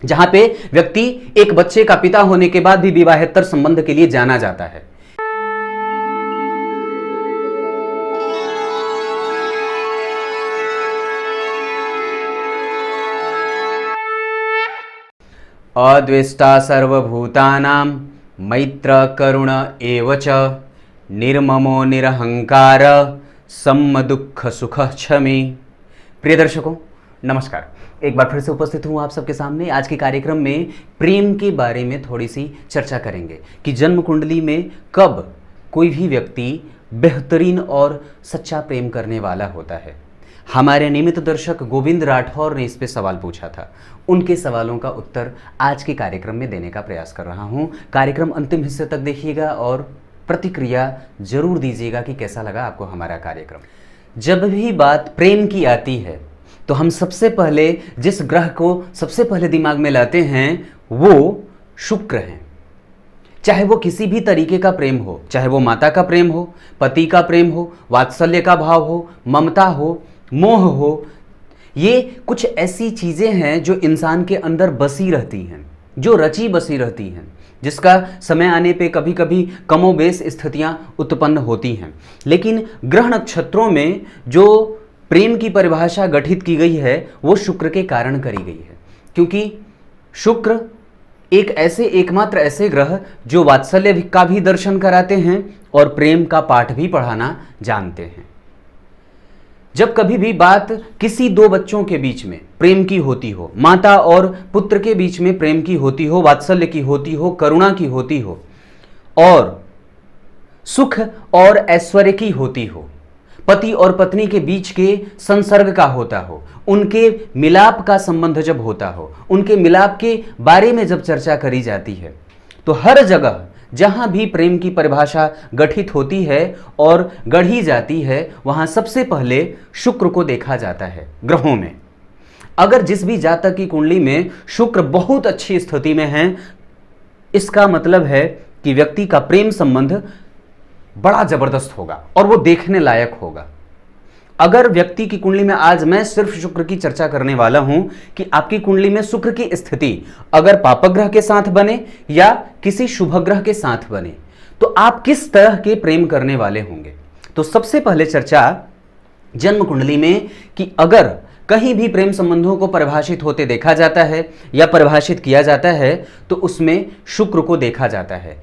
जहां पे व्यक्ति एक बच्चे का पिता होने के बाद भी विवाहेतर संबंध के लिए जाना जाता है। अद्वेष्टा सर्वभूतानां मैत्र करुण एव च निर्ममो निरहंकार सम्म दुख सुख क्षमी। प्रिय दर्शकों नमस्कार, एक बार फिर से उपस्थित हूँ आप सबके सामने। आज के कार्यक्रम में प्रेम के बारे में थोड़ी सी चर्चा करेंगे कि जन्म कुंडली में कब कोई भी व्यक्ति बेहतरीन और सच्चा प्रेम करने वाला होता है। हमारे नियमित दर्शक गोविंद राठौर ने इस पे सवाल पूछा था। उनके सवालों का उत्तर आज के कार्यक्रम में देने का प्रयास कर रहा हूँ। कार्यक्रम अंतिम हिस्से तक देखिएगा और प्रतिक्रिया जरूर दीजिएगा कि कैसा लगा आपको हमारा कार्यक्रम। जब भी बात प्रेम की आती है तो हम सबसे पहले जिस ग्रह को सबसे पहले दिमाग में लाते हैं वो शुक्र हैं। चाहे वो किसी भी तरीके का प्रेम हो, चाहे वो माता का प्रेम हो, पति का प्रेम हो, वात्सल्य का भाव हो, ममता हो, मोह हो, ये कुछ ऐसी चीजें हैं जो इंसान के अंदर बसी रहती हैं, जो रची बसी रहती हैं, जिसका समय आने पे कभी कभी कमोबेश स्थितियां उत्पन्न होती हैं। लेकिन ग्रह नक्षत्रों में जो प्रेम की परिभाषा गठित की गई है वो शुक्र के कारण करी गई है, क्योंकि शुक्र एक एकमात्र ऐसे ग्रह जो वात्सल्य का भी दर्शन कराते हैं और प्रेम का पाठ भी पढ़ाना जानते हैं। जब कभी भी बात किसी दो बच्चों के बीच में प्रेम की होती हो, माता और पुत्र के बीच में प्रेम की होती हो, वात्सल्य की होती हो, करुणा की होती हो और सुख और ऐश्वर्य की होती हो, पति और पत्नी के बीच के संसर्ग का होता हो, उनके मिलाप का संबंध जब होता हो, उनके मिलाप के बारे में जब चर्चा करी जाती है, तो हर जगह जहां भी प्रेम की परिभाषा गठित होती है और गढ़ी जाती है वहां सबसे पहले शुक्र को देखा जाता है ग्रहों में। अगर जिस भी जातक की कुंडली में शुक्र बहुत अच्छी स्थिति में है, इसका मतलब है कि व्यक्ति का प्रेम संबंध बड़ा जबरदस्त होगा और वो देखने लायक होगा। अगर व्यक्ति की कुंडली में, आज मैं सिर्फ शुक्र की चर्चा करने वाला हूं कि आपकी कुंडली में शुक्र की स्थिति अगर पापग्रह के साथ बने या किसी शुभ ग्रह के साथ बने तो आप किस तरह के प्रेम करने वाले होंगे। तो सबसे पहले चर्चा जन्म कुंडली में कि अगर कहीं भी प्रेम संबंधों को परिभाषित होते देखा जाता है या परिभाषित किया जाता है तो उसमें शुक्र को देखा जाता है।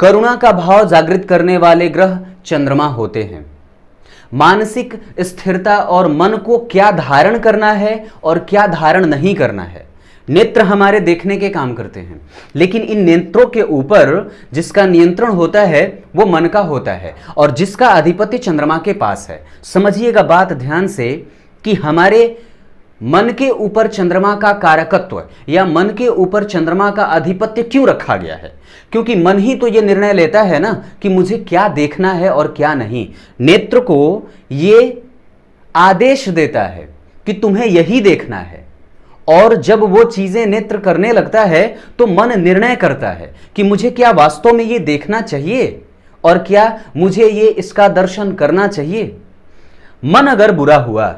करुणा का भाव जागृत करने वाले ग्रह चंद्रमा होते हैं। मानसिक स्थिरता और मन को क्या धारण करना है और क्या धारण नहीं करना है, नेत्र हमारे देखने के काम करते हैं, लेकिन इन नेत्रों के ऊपर जिसका नियंत्रण होता है वो मन का होता है और जिसका आधिपत्य चंद्रमा के पास है। समझिएगा बात ध्यान से कि हमारे मन के ऊपर चंद्रमा का कारकत्व या मन के ऊपर चंद्रमा का आधिपत्य क्यों रखा गया है, क्योंकि मन ही तो यह निर्णय लेता है ना कि मुझे क्या देखना है और क्या नहीं। नेत्र को यह आदेश देता है कि तुम्हें यही देखना है और जब वो चीजें नेत्र करने लगता है तो मन निर्णय करता है कि मुझे क्या वास्तव में ये देखना चाहिए और क्या मुझे ये इसका दर्शन करना चाहिए। मन अगर बुरा हुआ,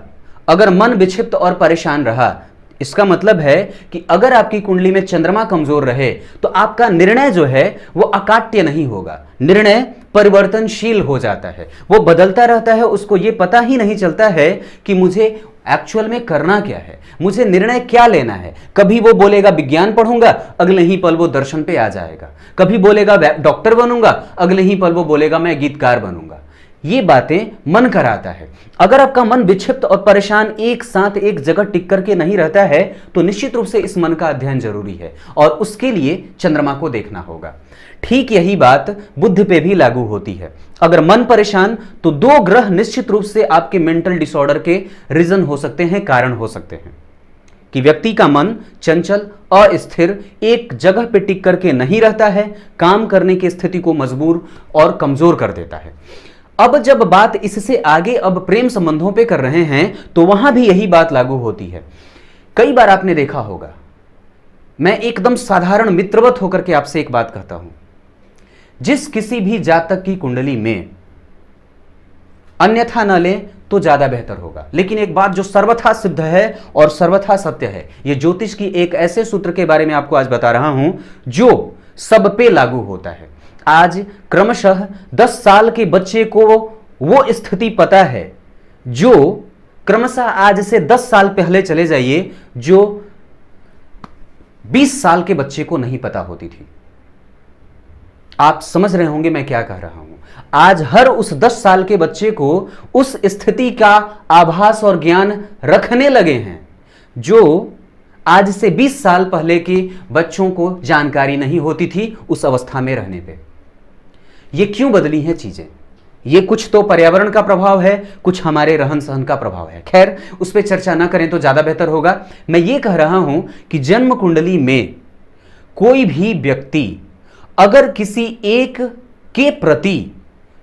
अगर मन विक्षिप्त और परेशान रहा, इसका मतलब है कि अगर आपकी कुंडली में चंद्रमा कमजोर रहे तो आपका निर्णय जो है वो अकाट्य नहीं होगा। निर्णय परिवर्तनशील हो जाता है, वो बदलता रहता है, उसको ये पता ही नहीं चलता है कि मुझे एक्चुअल में करना क्या है, मुझे निर्णय क्या लेना है। कभी वो बोलेगा विज्ञान पढ़ूंगा, अगले ही पल वो दर्शन पे आ जाएगा। कभी बोलेगा डॉक्टर बनूंगा, अगले ही पल वो बोलेगा मैं गीतकार बनूंगा। ये बातें मन कराता है। अगर आपका मन विक्षिप्त और परेशान एक साथ एक जगह टिक करके नहीं रहता है तो निश्चित रूप से इस मन का अध्ययन जरूरी है और उसके लिए चंद्रमा को देखना होगा। ठीक यही बात बुद्धि पे भी लागू होती है। अगर मन परेशान तो दो ग्रह निश्चित रूप से आपके मेंटल डिसऑर्डर के रीजन हो सकते हैं, कारण हो सकते हैं कि व्यक्ति का मन चंचल, अस्थिर, एक जगह पे टिक करके नहीं रहता है, काम करने की स्थिति को मजबूर और कमजोर कर देता है। अब जब बात इससे आगे अब प्रेम संबंधों पे कर रहे हैं तो वहां भी यही बात लागू होती है। कई बार आपने देखा होगा, मैं एकदम साधारण मित्रवत होकर के आपसे एक बात कहता हूं, जिस किसी भी जातक की कुंडली में अन्यथा न लें तो ज्यादा बेहतर होगा। लेकिन एक बात जो सर्वथा सिद्ध है और सर्वथा सत्य है, यह ज्योतिष की एक ऐसे सूत्र के बारे में आपको आज बता रहा हूं जो सब पे लागू होता है। आज क्रमशः 10 साल के बच्चे को वो स्थिति पता है जो क्रमशः आज से 10 साल पहले चले जाइए जो 20 साल के बच्चे को नहीं पता होती थी। आप समझ रहे होंगे मैं क्या कह रहा हूं। आज हर उस 10 साल के बच्चे को उस स्थिति का आभास और ज्ञान रखने लगे हैं जो आज से 20 साल पहले के बच्चों को जानकारी नहीं होती थी उस अवस्था में रहने पे। ये क्यों बदली हैं चीजें? ये कुछ तो पर्यावरण का प्रभाव है, कुछ हमारे रहन सहन का प्रभाव है। खैर, उस पर चर्चा ना करें तो ज्यादा बेहतर होगा। मैं ये कह रहा हूं कि जन्म कुंडली में कोई भी व्यक्ति अगर किसी एक के प्रति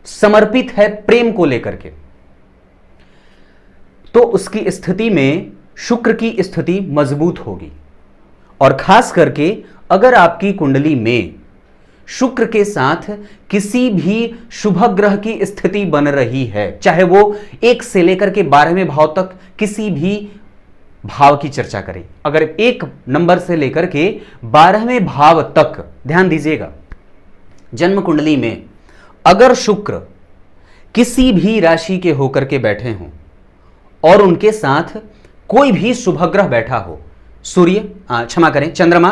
समर्पित है प्रेम को लेकर के, तो उसकी स्थिति में शुक्र की स्थिति मजबूत होगी। और खास करके अगर आपकी कुंडली में शुक्र के साथ किसी भी शुभ ग्रह की स्थिति बन रही है, चाहे वो 1 से लेकर के 12वें भाव तक किसी भी भाव की चर्चा करें, अगर 1 नंबर से लेकर के 12वें भाव तक ध्यान दीजिएगा, जन्म कुंडली में अगर शुक्र किसी भी राशि के होकर के बैठे हों और उनके साथ कोई भी शुभ ग्रह बैठा हो, सूर्य, क्षमा करें, चंद्रमा,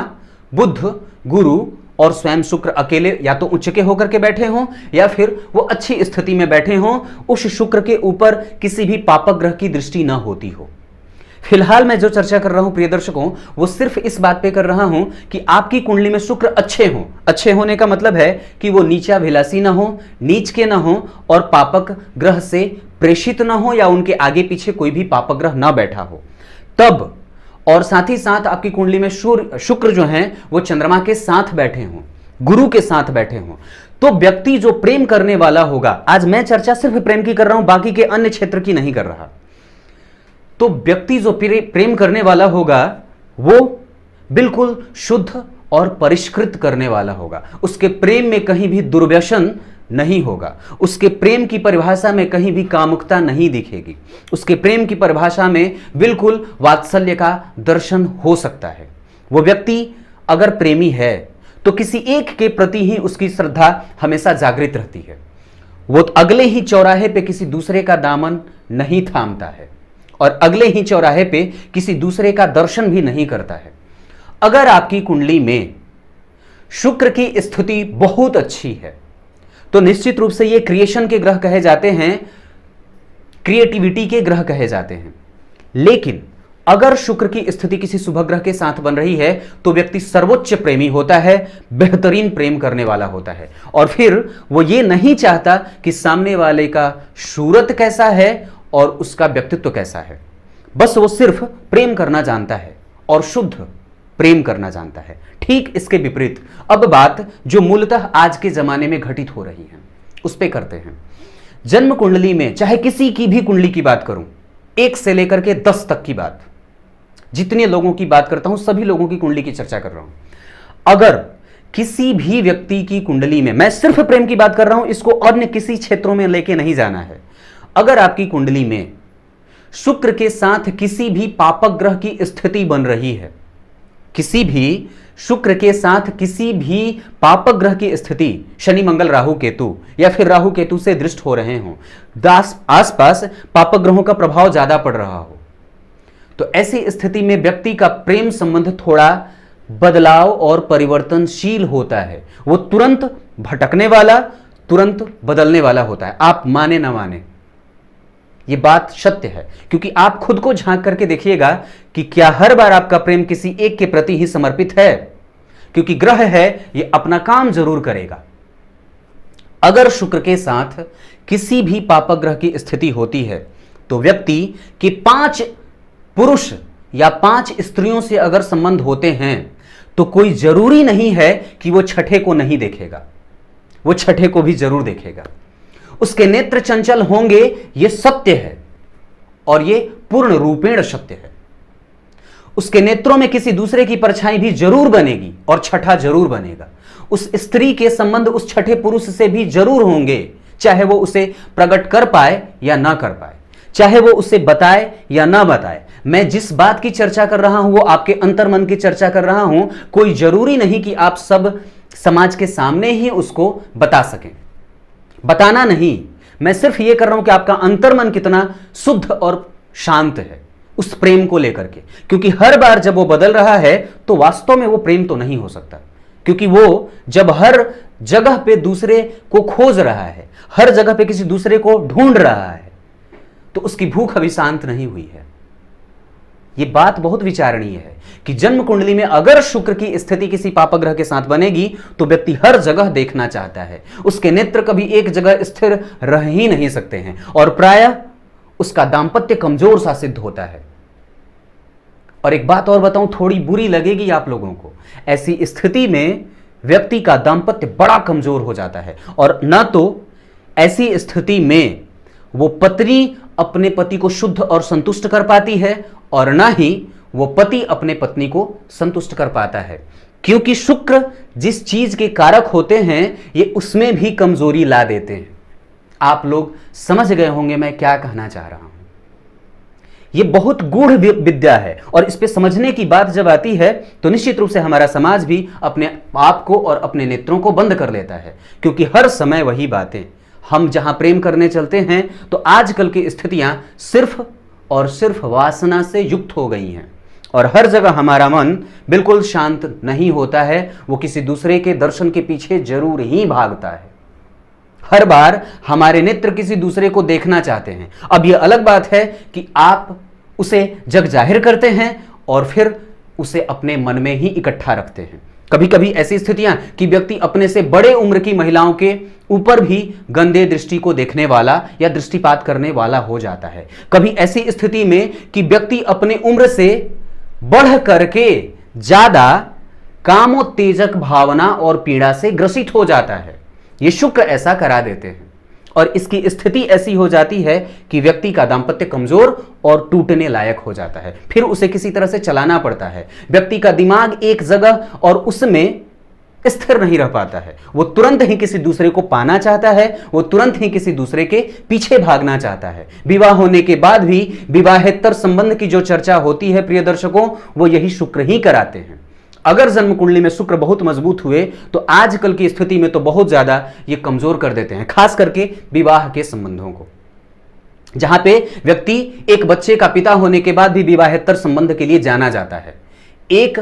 बुध, गुरु और स्वयं शुक्र अकेले या तो उच्च के होकर के बैठे हों या फिर वो अच्छी स्थिति में बैठे हों, उस शुक्र के ऊपर किसी भी पापक ग्रह की दृष्टि ना होती हो। फिलहाल मैं जो चर्चा कर रहा हूं प्रिय दर्शकों, वो सिर्फ इस बात पे कर रहा हूं कि आपकी कुंडली में शुक्र अच्छे हों। अच्छे होने का मतलब है कि वो नीचाभिलाषी ना हो, नीच के ना हो और पापक ग्रह से प्रेषित ना हो या उनके आगे पीछे कोई भी पापक ग्रह ना बैठा हो तब। और साथ ही साथ आपकी कुंडली में शुक्र जो है वो चंद्रमा के साथ बैठे हों, गुरु के साथ बैठे हों, तो व्यक्ति जो प्रेम करने वाला होगा, आज मैं चर्चा सिर्फ प्रेम की कर रहा हूं, बाकी के अन्य क्षेत्र की नहीं कर रहा, तो व्यक्ति जो प्रेम करने वाला होगा वो बिल्कुल शुद्ध और परिष्कृत करने वाला होगा। उसके प्रेम में कहीं भी दुर्व्यसन नहीं होगा, उसके प्रेम की परिभाषा में कहीं भी कामुकता नहीं दिखेगी, उसके प्रेम की परिभाषा में बिल्कुल वात्सल्य का दर्शन हो सकता है। वो व्यक्ति अगर प्रेमी है तो किसी एक के प्रति ही उसकी श्रद्धा हमेशा जागृत रहती है। वो अगले ही चौराहे पे किसी दूसरे का दामन नहीं थामता है और अगले ही चौराहे पे किसी दूसरे का दर्शन भी नहीं करता है। अगर आपकी कुंडली में शुक्र की स्थिति बहुत अच्छी है तो निश्चित रूप से ये क्रिएशन के ग्रह कहे जाते हैं, क्रिएटिविटी के ग्रह कहे जाते हैं। लेकिन अगर शुक्र की स्थिति किसी शुभ ग्रह के साथ बन रही है तो व्यक्ति सर्वोच्च प्रेमी होता है, बेहतरीन प्रेम करने वाला होता है और फिर वो ये नहीं चाहता कि सामने वाले का सूरत कैसा है और उसका व्यक्तित्व कैसा है, बस वो सिर्फ प्रेम करना जानता है और शुद्ध प्रेम करना जानता है। ठीक इसके विपरीत अब बात जो मूलतः आज के जमाने में घटित हो रही है उस पे करते हैं। जन्म कुंडली में चाहे किसी की भी कुंडली की बात करूं, 1 से लेकर के 10 तक की बात, जितने लोगों की बात करता हूं सभी लोगों की कुंडली की चर्चा कर रहा हूं। अगर किसी भी व्यक्ति की कुंडली में, मैं सिर्फ प्रेम की बात कर रहा हूं, इसको अन्य किसी क्षेत्रों में लेके नहीं जाना है, अगर आपकी कुंडली में शुक्र के साथ किसी भी पापक ग्रह की स्थिति बन रही है, किसी भी शुक्र के साथ किसी भी पापक ग्रह की स्थिति, शनि मंगल राहु केतु या फिर राहु केतु से दृष्ट हो रहे हो, आसपास पापक ग्रहों का प्रभाव ज्यादा पड़ रहा हो, तो ऐसी स्थिति में व्यक्ति का प्रेम संबंध थोड़ा बदलाव और परिवर्तनशील होता है। वो तुरंत भटकने वाला, तुरंत बदलने वाला होता है। आप माने ना माने, ये बात सत्य है, क्योंकि आप खुद को झांक करके देखिएगा कि क्या हर बार आपका प्रेम किसी एक के प्रति ही समर्पित है, क्योंकि ग्रह है ये अपना काम जरूर करेगा। अगर शुक्र के साथ किसी भी पापक ग्रह की स्थिति होती है तो व्यक्ति के 5 पुरुष या 5 स्त्रियों से अगर संबंध होते हैं तो कोई जरूरी नहीं है कि वो छठे को नहीं देखेगा, वो छठे को भी जरूर देखेगा। उसके नेत्र चंचल होंगे, यह सत्य है और यह पूर्ण रूपेण सत्य है। उसके नेत्रों में किसी दूसरे की परछाई भी जरूर बनेगी और छठा जरूर बनेगा। उस स्त्री के संबंध उस छठे पुरुष से भी जरूर होंगे, चाहे वो उसे प्रकट कर पाए या ना कर पाए, चाहे वो उसे बताए या ना बताए। मैं जिस बात की चर्चा कर रहा हूं वो आपके अंतर्मन की चर्चा कर रहा हूं। कोई जरूरी नहीं कि आप सब समाज के सामने ही उसको बता सकें, बताना नहीं। मैं सिर्फ ये कर रहा हूं कि आपका अंतर्मन कितना शुद्ध और शांत है उस प्रेम को लेकर के। क्योंकि हर बार जब वो बदल रहा है तो वास्तव में वो प्रेम तो नहीं हो सकता, क्योंकि वो जब हर जगह पे दूसरे को खोज रहा है, हर जगह पे किसी दूसरे को ढूंढ रहा है, तो उसकी भूख अभी शांत नहीं हुई है। यह बात बहुत विचारणीय है कि जन्म कुंडली में अगर शुक्र की स्थिति किसी पापग्रह के साथ बनेगी तो व्यक्ति हर जगह देखना चाहता है, उसके नेत्र कभी एक जगह स्थिर रह ही नहीं सकते हैं और प्रायः उसका दांपत्य कमजोर सा सिद्ध होता है। और एक बात और बताऊं, थोड़ी बुरी लगेगी आप लोगों को, ऐसी स्थिति में व्यक्ति का दांपत्य बड़ा कमजोर हो जाता है और ना तो ऐसी स्थिति में वो पत्नी अपने पति को शुद्ध और संतुष्ट कर पाती है और ना ही वो पति अपने पत्नी को संतुष्ट कर पाता है, क्योंकि शुक्र जिस चीज के कारक होते हैं ये उसमें भी कमजोरी ला देते हैं। आप लोग समझ गए होंगे मैं क्या कहना चाह रहा हूं। यह बहुत गूढ़ विद्या है और इस पे समझने की बात जब आती है तो निश्चित रूप से हमारा समाज भी अपने आप को और अपने नेत्रों को बंद कर लेता है, क्योंकि हर समय वही बातें। हम जहां प्रेम करने चलते हैं तो आजकल की स्थितियां सिर्फ और सिर्फ वासना से युक्त हो गई हैं और हर जगह हमारा मन बिल्कुल शांत नहीं होता है, वो किसी दूसरे के दर्शन के पीछे जरूर ही भागता है। हर बार हमारे नेत्र किसी दूसरे को देखना चाहते हैं। अब यह अलग बात है कि आप उसे जग जाहिर करते हैं और फिर उसे अपने मन में ही इकट्ठा रखते हैं। कभी कभी ऐसी स्थितियां कि व्यक्ति अपने से बड़े उम्र की महिलाओं के ऊपर भी गंदे दृष्टि को देखने वाला या दृष्टिपात करने वाला हो जाता है। कभी ऐसी स्थिति में कि व्यक्ति अपने उम्र से बढ़ करके ज्यादा कामोत्तेजक भावना और पीड़ा से ग्रसित हो जाता है। ये शुक्र ऐसा करा देते हैं और इसकी स्थिति ऐसी हो जाती है कि व्यक्ति का दांपत्य कमजोर और टूटने लायक हो जाता है। फिर उसे किसी तरह से चलाना पड़ता है। व्यक्ति का दिमाग एक जगह और उसमें स्थिर नहीं रह पाता है। वो तुरंत ही किसी दूसरे को पाना चाहता है, वो तुरंत ही किसी दूसरे के पीछे भागना चाहता है। विवाह होने के बाद भी विवाहेतर संबंध की जो चर्चा होती है प्रिय दर्शकों, वो यही शुक्र ही कराते हैं। अगर जन्म कुंडली में शुक्र बहुत मजबूत हुए तो आजकल की स्थिति में तो बहुत ज्यादा ये कमजोर कर देते हैं, खास करके विवाह के संबंधों को, जहां पे व्यक्ति एक बच्चे का पिता होने के बाद भी विवाहेतर संबंध के लिए जाना जाता है। एक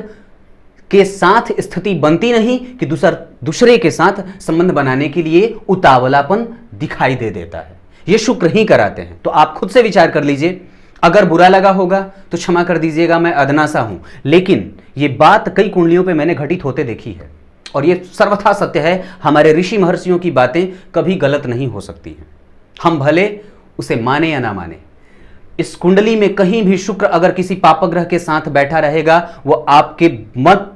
के साथ स्थिति बनती नहीं कि दूसरे के साथ संबंध बनाने के लिए उतावलापन दिखाई दे देता है। ये शुक्र ही कराते हैं। तो आप खुद से विचार कर लीजिए, अगर बुरा लगा होगा तो क्षमा कर दीजिएगा, मैं अदना सा हूं, लेकिन ये बात कई कुंडलियों पे मैंने घटित होते देखी है और ये सर्वथा सत्य है। हमारे ऋषि महर्षियों की बातें कभी गलत नहीं हो सकती हैं, हम भले उसे माने या ना माने। इस कुंडली में कहीं भी शुक्र अगर किसी पापग्रह के साथ बैठा रहेगा वो आपके मत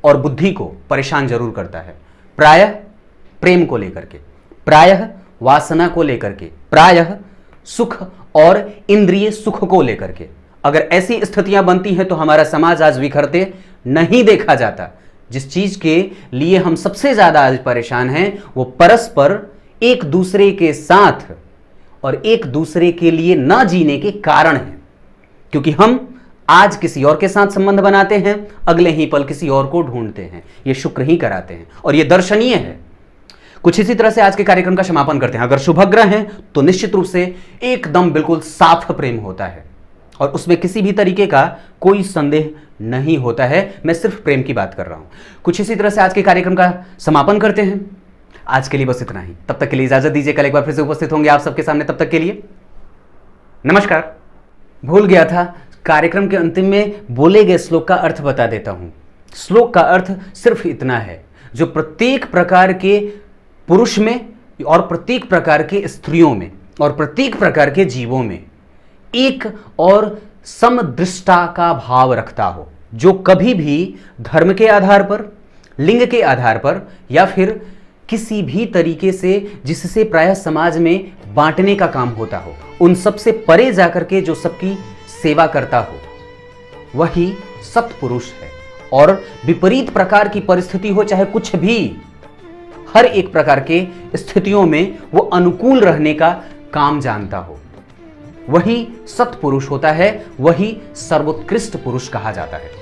और बुद्धि को परेशान जरूर करता है, प्रायः प्रेम को लेकर के, प्रायः वासना को लेकर के, प्रायः सुख और इंद्रिय सुख को लेकर के। अगर ऐसी स्थितियां बनती हैं तो हमारा समाज आज विखरते नहीं देखा जाता। जिस चीज के लिए हम सबसे ज्यादा आज परेशान हैं वो परस्पर एक दूसरे के साथ और एक दूसरे के लिए न जीने के कारण है, क्योंकि हम आज किसी और के साथ संबंध बनाते हैं, अगले ही पल किसी और को ढूंढते हैं। ये शुक्र ही कराते हैं और ये दर्शनीय है। कुछ इसी तरह से आज के कार्यक्रम का समापन करते हैं। अगर शुभग्रह हैं तो निश्चित रूप से एकदम बिल्कुल साफ प्रेम होता है और उसमें किसी भी तरीके का कोई संदेह नहीं होता है। मैं सिर्फ प्रेम की बात कर रहा हूं। कुछ इसी तरह से आज के कार्यक्रम का समापन करते हैं। आज के लिए बस इतना ही। तब तक के लिए इजाजत दीजिए, कल एक बार फिर से उपस्थित होंगे आप सबके सामने। तब तक के लिए नमस्कार। भूल गया था, कार्यक्रम के अंतिम में बोले गए श्लोक का अर्थ बता देता हूं। श्लोक का अर्थ सिर्फ इतना है, जो प्रत्येक प्रकार के पुरुष में और प्रत्येक प्रकार के स्त्रियों में और प्रत्येक प्रकार के जीवों में एक और समदृष्टा का भाव रखता हो, जो कभी भी धर्म के आधार पर, लिंग के आधार पर या फिर किसी भी तरीके से जिससे प्रायः समाज में बांटने का काम होता हो, उन सबसे परे जाकर के जो सबकी सेवा करता हो, वही सत्पुरुष है। और विपरीत प्रकार की परिस्थिति हो, चाहे कुछ भी, हर एक प्रकार के स्थितियों में वो अनुकूल रहने का काम जानता हो। वही सत्पुरुष होता है, वही सर्वोत्कृष्ट पुरुष कहा जाता है।